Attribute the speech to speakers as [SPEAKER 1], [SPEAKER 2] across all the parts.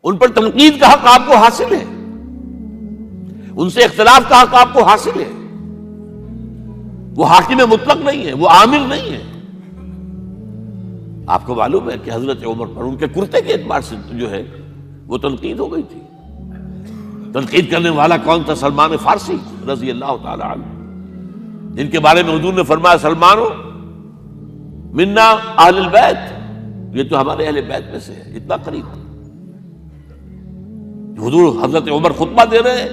[SPEAKER 1] ان پر تنقید کا حق آپ کو حاصل ہے، ان سے اختلاف کا حق آپ کو حاصل ہے. وہ حاکم مطلق نہیں ہے، وہ عامل نہیں ہے. آپ کو معلوم ہے کہ حضرت عمر پر ان کے کرتے کے اعتبار سے جو ہے وہ تنقید ہو گئی تھی. تنقید کرنے والا کون تھا؟ سلمان فارسی رضی اللہ تعالی عنہ، جن کے بارے میں حضور نے فرمایا سلمانو منا اہل البیت، یہ تو ہمارے اہل بیت میں سے ہے. اتنا قریب حضور حضرت عمر خطبہ دے رہے ہیں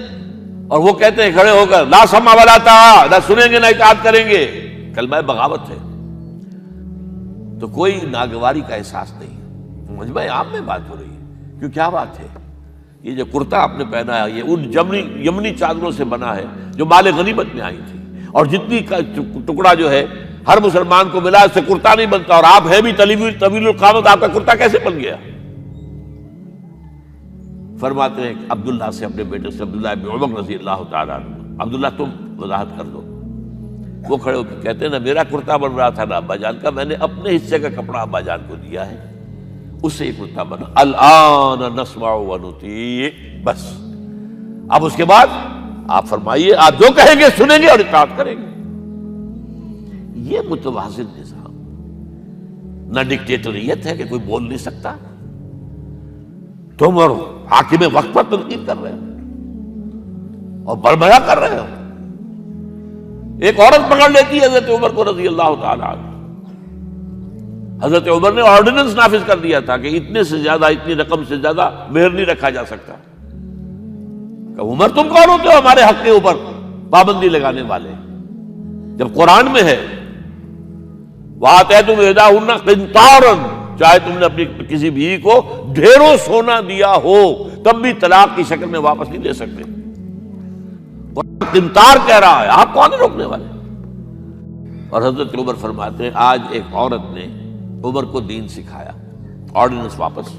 [SPEAKER 1] اور وہ کہتے ہیں کھڑے ہو کر لا سمع ولا طاعہ، نہ سنیں گے نہ اطاعت کریں گے. کلمہ بغاوت ہے. تو کوئی ناگواری کا احساس نہیں. مجمع عام میں بات ہو رہی ہے. کیوں کیا بات ہے؟ یہ جو کرتا آپ نے پہنا ہے یہ ان یمنی چادروں سے بنا ہے جو مال غنیمت میں آئی تھی، اور جتنی ٹکڑا جو ہے ہر مسلمان کو ملا اس سے کرتا نہیں بنتا، اور آپ ہے بھی طویل القامت، آپ کا کرتا کیسے بن گیا؟ فرماتے ہیں عبداللہ سے، اپنے بیٹے سے، عبداللہ ابن عمر رضی اللہ تعالیٰ عنہ، عبداللہ تم وضاحت کر دو. وہ کھڑے ہو کے کہتے ہیں نہ میرا کرتا بن رہا تھا نہ ابا جان کا، میں نے اپنے حصے کا کپڑا ابا جان کو دیا ہے، اس سے یہ کرتا بنا. الآن نسمع ونطیع، بس اب اس کے بعد آپ فرمائیے، آپ جو کہیں گے سنیں گے اور اطاعت کریں گے. یہ متوازن نظام، نہ ڈکٹیٹریت ہے کہ کوئی بول نہیں سکتا. تم اور حاکم وقت پر تنقید کر رہے ہو اور بربرا کر رہے ہو. ایک عورت پکڑ لیتی ہے حضرت عمر کو رضی اللہ تعالی عنہ. حضرت عمر نے آرڈیننس نافذ کر دیا تھا کہ اتنے سے زیادہ، اتنی رقم سے زیادہ مہر نہیں رکھا جا سکتا. کہ عمر تم کون ہوتے ہو ہمارے حق کے اوپر پابندی لگانے والے؟ جب قرآن میں ہے وَآتَيْتُمْ إِحْدَاهُنَّ قِنْطَارًا، چاہے تم نے اپنی کسی بیوی کو ڈھیروں سونا دیا ہو تب بھی طلاق کی شکل میں واپس نہیں دے سکتے. قرآن قنطار کہہ رہا ہے، آپ کون ہیں روکنے والے؟ اور حضرت عمر فرماتے ہیں آج ایک عورت نے عمر کو دین سکھایا، آرڈیننس واپس.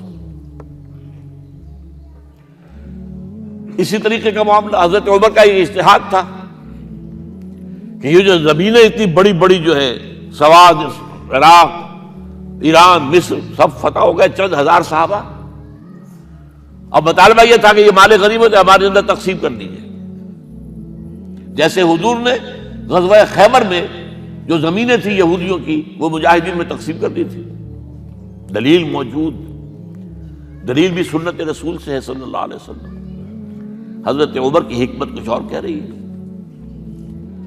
[SPEAKER 1] اسی طریقے کا معاملہ حضرت عمر کا یہ اجتہاد تھا کہ یہ جو زمینیں اتنی بڑی بڑی جو ہے سواد، عراق، ایران، مصر سب فتح ہو گئے، چند ہزار صحابہ. اب مطالبہ یہ تھا کہ یہ مال غنیمت ہمارے اندر تقسیم کر دیجیے. جیسے حضور نے غزوہ خیبر میں جو زمینیں تھیں یہودیوں کی وہ مجاہدین میں تقسیم کر دی تھی. دلیل موجود، دلیل بھی سنت رسول سے ہے صلی اللہ علیہ وسلم. حضرت عمر کی حکمت کچھ اور کہہ رہی ہے.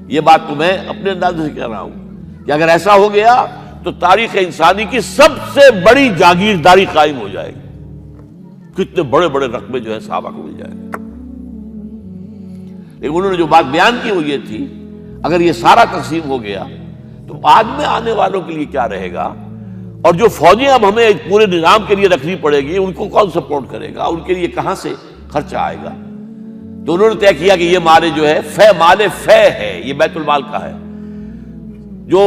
[SPEAKER 1] یہ بات تو میں اپنے انداز سے کہہ رہا ہوں کہ اگر ایسا ہو گیا تو تاریخ انسانی کی سب سے بڑی جاگیرداری قائم ہو جائے گی. کتنے بڑے بڑے رقبے جو ہے صحابہ کو مل جائے گا. لیکن انہوں نے جو بات بیان کی وہ یہ تھی اگر یہ سارا تقسیم ہو گیا تو بعد میں آنے والوں کے لیے کیا رہے گا، اور جو فوجیں اب ہمیں پورے نظام کے لیے رکھنی پڑے گی ان کو کون سپورٹ کرے گا، ان کے لیے کہاں سے خرچہ آئے گا. تو انہوں نے طے کیا کہ یہ مال جو ہے مال فے ہے، یہ بیت المال کا ہے. جو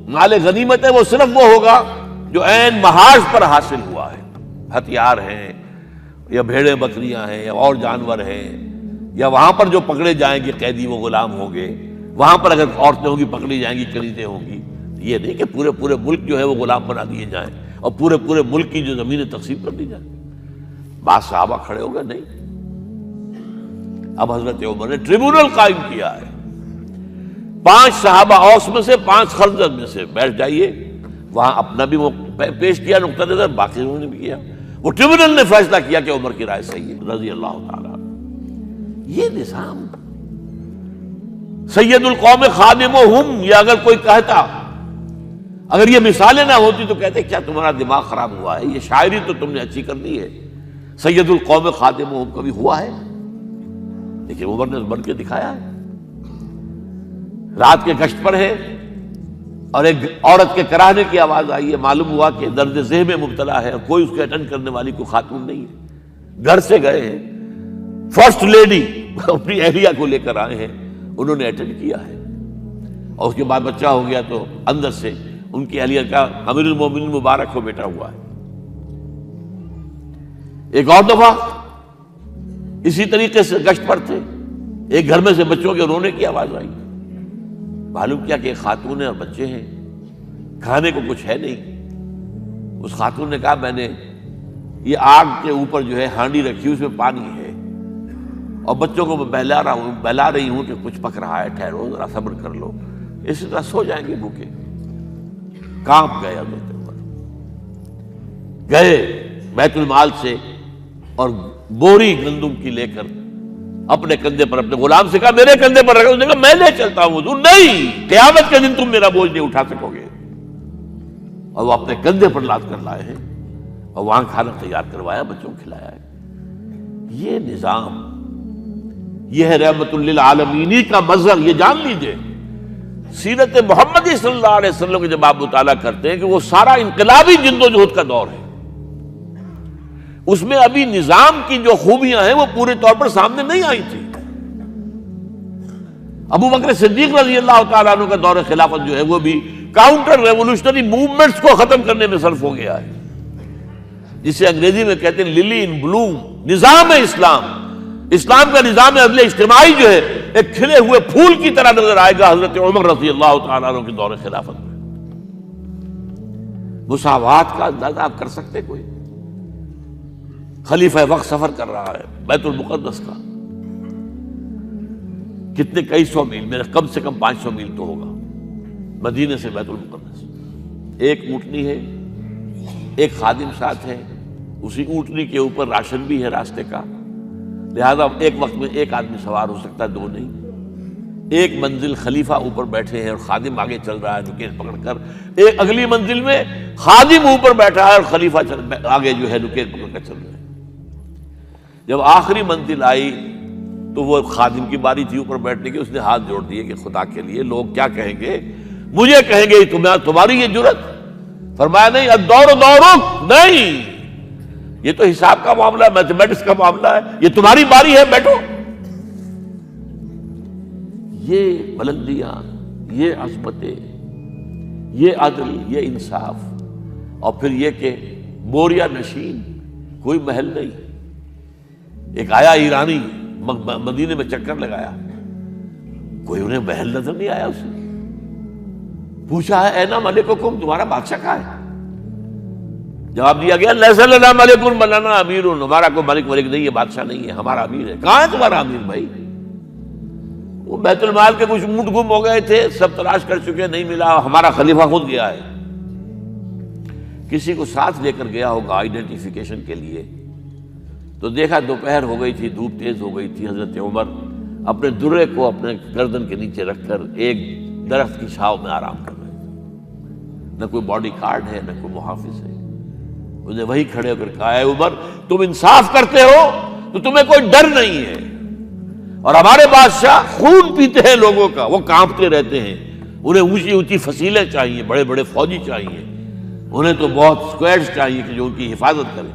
[SPEAKER 1] مال غنیمت ہے وہ صرف وہ ہوگا جو عین محاذ پر حاصل ہوا ہے. ہتھیار ہیں یا بھیڑیں بکریاں ہیں یا اور جانور ہیں، یا وہاں پر جو پکڑے جائیں گے قیدی وہ غلام ہوں گے، وہاں پر اگر عورتیں ہوں گی پکڑی جائیں گی، کنیزیں ہوں گی. یہ نہیں کہ پورے ملک جو ہے وہ غلام بنا دیے جائیں اور پورے ملک کی جو زمینیں تقسیم کر دی جائیں. بعض صحابہ کھڑے ہو گئے نہیں. اب حضرت عمر نے ٹریبونل قائم کیا ہے. 5 صحابہ اوس میں سے، 5 خزرج میں سے بیٹھ جائیے، وہاں اپنا بھی پیش کیا نقطہ نظر، باقی انہوں نے بھی کیا. وہ ٹریبونل نے فیصلہ کیا کہ عمر کی رائے صحیح ہے رضی اللہ تعالیٰ. یہ نظام سید القوم خادمہم، یہ اگر کوئی کہتا، اگر یہ مثالیں نہ ہوتی تو کہتے کیا تمہارا دماغ خراب ہوا ہے، یہ شاعری تو تم نے اچھی کر دی ہے، سید القوم خادمہم کبھی ہوا ہے؟ لیکن عمر نے بن کے دکھایا ہے. رات کے گشت پر ہے اور ایک عورت کے کراہنے کی آواز آئی ہے، معلوم ہوا کہ درد ذہن میں مبتلا ہے اور کوئی اس کے اٹینڈ کرنے والی کوئی خاتون نہیں ہے. گھر سے گئے ہیں، فرسٹ لیڈی اپنی اہلیہ کو لے کر آئے ہیں، انہوں نے اٹینڈ کیا ہے، اور اس کے بعد بچہ ہو گیا تو اندر سے ان کی اہلیہ کا امیر المومنین مبارک ہو بیٹا ہوا ہے. ایک اور دفعہ اسی طریقے سے گشت پر تھے، ایک گھر میں سے بچوں کے رونے کی آواز آئی. معلوم کیا کہ ایک خاتون ہے اور بچے ہیں، کھانے کو کچھ ہے نہیں. اس خاتون نے کہا میں نے یہ آگ کے اوپر جو ہے ہانڈی رکھی، اس میں پانی ہے، اور بچوں کو میں بہلا رہی ہوں کہ کچھ پک رہا ہے، ٹھہرو ذرا صبر کر لو، اسی طرح سو جائیں گے بھوکے۔ کانپ گئے حضرت عمر، گئے بیت المال سے اور بوری گندم کی لے کر اپنے کندھے پر، اپنے غلام سے کہا میرے کندھے پر رکھا، اس نے کہا میں لے چلتا ہوں حضور۔ نہیں، قیامت کے دن تم میرا بوجھ نہیں اٹھا سکو گے۔ اور وہ اپنے کندھے پر لاد کر لائے ہیں اور وہاں کھانا تیار کروایا، بچوں کو کھلایا ہے۔ یہ نظام، یہ ہے رحمت للعالمینی کا مظہر۔ یہ جان لیجئے سیرت محمدی صلی اللہ علیہ وسلم کے جب آپ مطالعہ کرتے ہیں کہ وہ سارا انقلابی جدوجہد کا دور ہے، اس میں ابھی نظام کی جو خوبیاں ہیں وہ پورے طور پر سامنے نہیں آئی تھی۔ ابو بکر صدیق رضی اللہ تعالیٰ عنہ کا دور خلافت جو ہے وہ بھی کاؤنٹر ریولوشنری موومنٹس کو ختم کرنے میں صرف ہو گیا ہے، جسے انگریزی میں کہتے ہیں للی ان بلوم، نظام اسلام۔ اسلام کا نظام عدل اجتماعی جو ہے ایک کھلے ہوئے پھول کی طرح نظر آئے گا حضرت عمر رضی اللہ تعالیٰ عنہ کے دور خلافت میں۔ مساوات کا اندازہ آپ کر سکتے؟ کوئی خلیفہ وقت سفر کر رہا ہے بیت المقدس کا، کتنے کئی سو میل، میرے کم سے کم 500 میل تو ہوگا مدینے سے بیت المقدس۔ ایک اونٹنی ہے، ایک خادم ساتھ ہے، اسی اونٹنی کے اوپر راشن بھی ہے راستے کا، لہذا ایک وقت میں ایک آدمی سوار ہو سکتا ہے، دو نہیں۔ ایک منزل خلیفہ اوپر بیٹھے ہیں اور خادم آگے چل رہا ہے نکیل پکڑ کر، ایک اگلی منزل میں خادم اوپر بیٹھا ہے اور خلیفہ آگے جو ہے نکیل پکڑ کر چل رہا ہے۔ جب آخری منزل آئی تو وہ خادم کی باری تھی اوپر بیٹھنے کی، اس نے ہاتھ جوڑ دیے کہ خدا کے لیے لوگ کیا کہیں گے، مجھے کہیں گے تمہاری یہ جرت۔ فرمایا نہیں، الدور دورک، نہیں، یہ تو حساب کا معاملہ ہے، میتھمیٹکس کا معاملہ ہے، یہ تمہاری باری ہے، بیٹھو۔ یہ بلندیاں، یہ عظمتیں، یہ عدل، یہ انصاف، اور پھر یہ کہ بوریا نشین، کوئی محل نہیں۔ ایک آیا ایرانی مدینے میں چکر لگایا، کوئی انہیں محل نظر نہیں آیا، اسے پوچھا ہے اینا ملککم، تمہارا بادشاہ کہاں ہے؟ جواب دیا گیا لیس لنا ملک بل لنا امیر، ہمارا کوئی ملک نہیں ہے، بادشاہ نہیں ہے، ہمارا امیر ہے۔ کہاں ہے تمہارا امیر بھائی؟ وہ بیت المال کے کچھ اونٹ گم ہو گئے تھے، سب تلاش کر چکے، نہیں ملا، ہمارا خلیفہ خود گیا ہے۔ کسی کو ساتھ لے کر گیا ہوگا آئیڈینٹیفیکیشن کے لیے، تو دیکھا دوپہر ہو گئی تھی، دھوپ تیز ہو گئی تھی، حضرت عمر اپنے درے کو اپنے گردن کے نیچے رکھ کر ایک درخت کی چھاؤں میں آرام کر رہے تھے۔ نہ کوئی باڈی گارڈ ہے، نہ کوئی محافظ ہے۔ انہیں وہی کھڑے ہو کر کہا اے عمر، تم انصاف کرتے ہو تو تمہیں کوئی ڈر نہیں ہے، اور ہمارے بادشاہ خون پیتے ہیں لوگوں کا، وہ کانپتے رہتے ہیں، انہیں اونچی اونچی فصیلیں چاہیے، بڑے بڑے فوجی چاہیے، انہیں تو بہت اسکواڈز چاہیے کہ جو ان کی حفاظت کریں۔